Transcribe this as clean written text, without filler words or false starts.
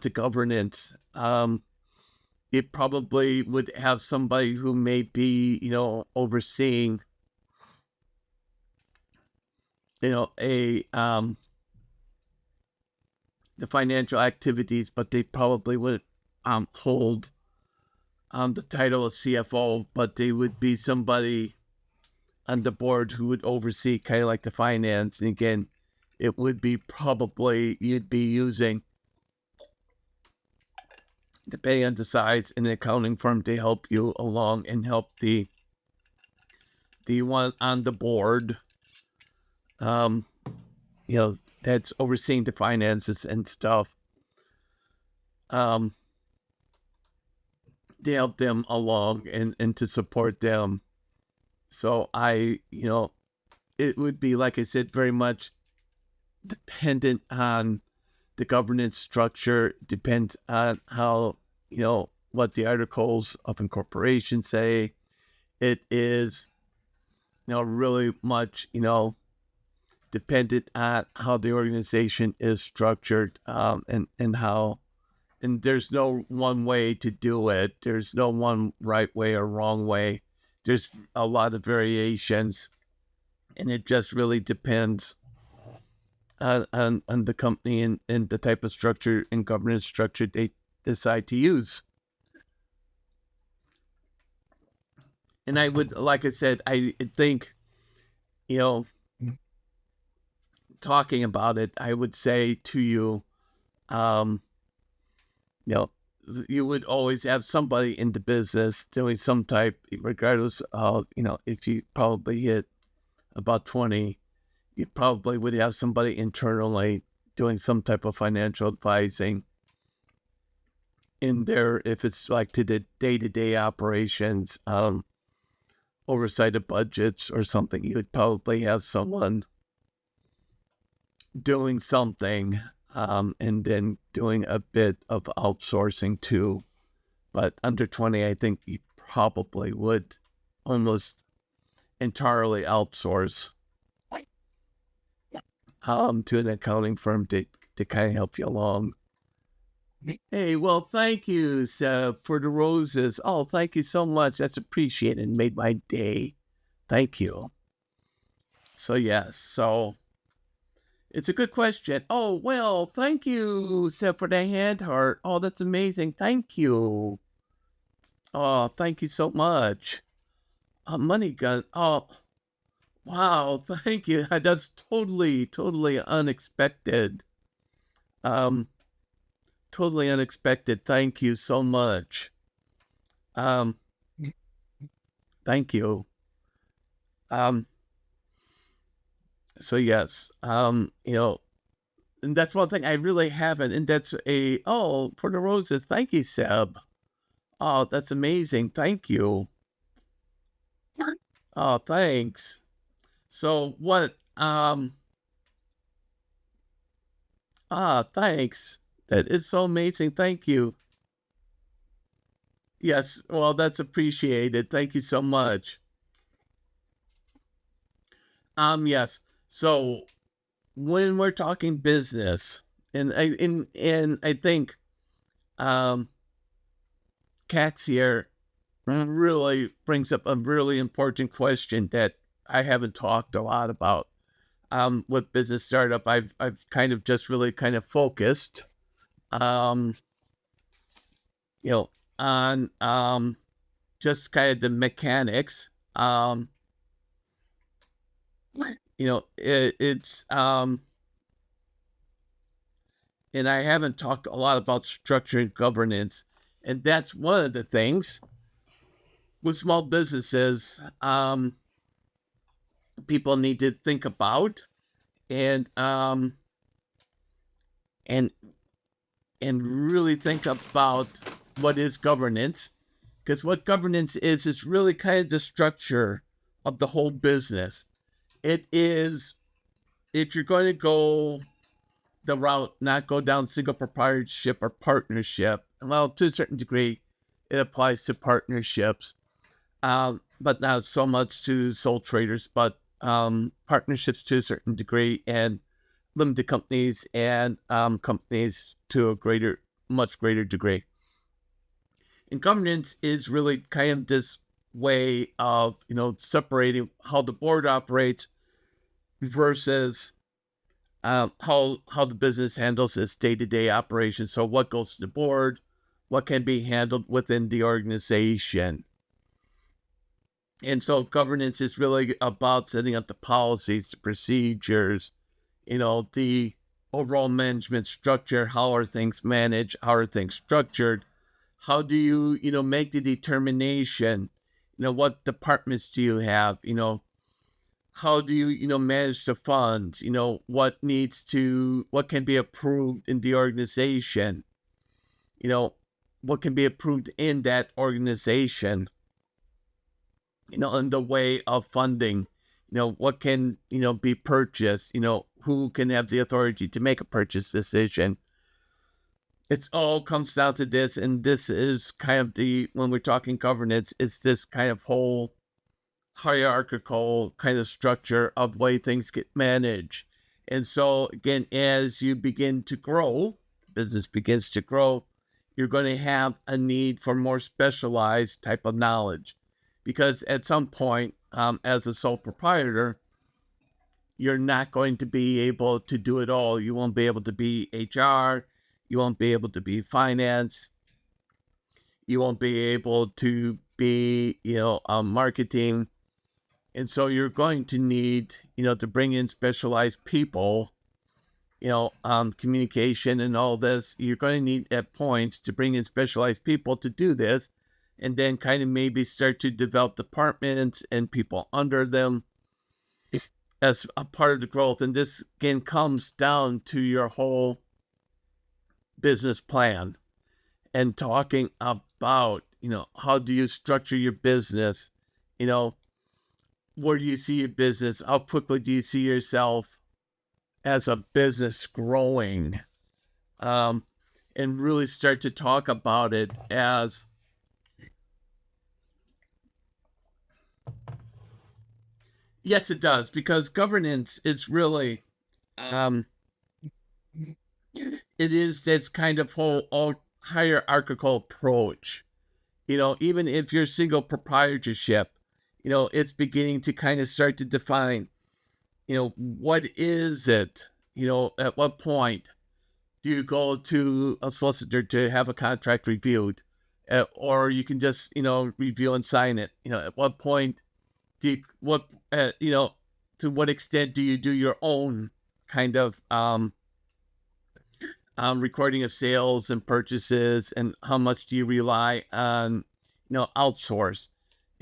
to governance, it probably would have somebody who may be, overseeing, the financial activities, but they probably would hold the title of CFO, but they would be somebody on the board who would oversee kind of like the finance. And again, it would be probably you'd be using, depending on the size, an accounting firm to help you along and help the one on the board, that's overseeing the finances and stuff. To help them along and to support them. So it would be, like I said, very much dependent on the governance structure, depends on how, what the articles of incorporation say. It is, really much, dependent on how the organization is structured, and how, and there's no one way to do it. There's no one right way or wrong way. There's a lot of variations, and it just really depends on the company and the type of structure and governance structure they decide to use. And I would, like I said, I think, talking about it, I would say to you, you would always have somebody in the business doing some type, regardless of, if you probably hit about 20, you probably would have somebody internally doing some type of financial advising in there. If it's like to the day-to-day operations, oversight of budgets or something, you would probably have someone doing something, and then doing a bit of outsourcing too. But under 20, I think you probably would almost entirely outsource to an accounting firm to kind of help you along. Hey, well, thank you, Seb, for the roses. Oh, thank you so much. That's appreciated. Made my day. Thank you. So, yes. So, it's a good question. Oh, well, thank you, Seb, for the hand heart. Oh, that's amazing. Thank you. Oh, thank you so much. Money gun. Oh, wow. Thank you. That's totally unexpected. Totally unexpected. Thank you so much. Thank you. So yes, and that's one thing I really haven't, and that's for the roses. Thank you, Seb. Oh, that's amazing. Thank you. Oh, thanks. So what, thanks. That is so amazing. Thank you. Yes, well, that's appreciated. Thank you so much. Yes. So when we're talking business, and I think Cax here really brings up a really important question that I haven't talked a lot about. With business startup, I've kind of just really kind of focused, on just kind of the mechanics. It's and I haven't talked a lot about structure and governance, and that's one of the things with small businesses people need to think about, and really think about what is governance, because what governance is really kind of the structure of the whole business. It is, if you're going to go the route, not go down single proprietorship or partnership, well, to a certain degree, it applies to partnerships, but not so much to sole traders, but partnerships to a certain degree, and limited companies, and companies to a greater much greater degree. And governance is really kind of this way of, separating how the board operates versus how the business handles its day-to-day operations. So what goes to the board, what can be handled within the organization. And so governance is really about setting up the policies, the procedures, the overall management structure. How are things managed? How are things structured? How do you, make the determination? What departments do you have? How do you, manage the funds? What can be approved in the organization? What can be approved in that organization? In the way of funding, what can, be purchased, who can have the authority to make a purchase decision. It's all comes down to this, and this is kind of when we're talking governance, it's this kind of whole hierarchical kind of structure of way things get managed. And so again, as you begin to grow, business begins to grow, you're going to have a need for more specialized type of knowledge. Because at some point, as a sole proprietor, you're not going to be able to do it all. You won't be able to be HR. You won't be able to be finance. You won't be able to be, marketing. And so you're going to need, to bring in specialized people, communication and all this. You're going to need at points to bring in specialized people to do this. And then kind of maybe start to develop departments and people under them as a part of the growth. And this, again, comes down to your whole business plan and talking about, how do you structure your business? Where do you see your business? How quickly do you see yourself as a business growing? And really start to talk about it as... Yes, it does, because governance is really, it's kind of whole hierarchical approach. Even if you're single proprietorship, it's beginning to kind of start to define, what is it? At what point do you go to a solicitor to have a contract reviewed? Or you can just, review and sign it. At what point to what extent do you do your own kind of recording of sales and purchases, and how much do you rely on, outsource?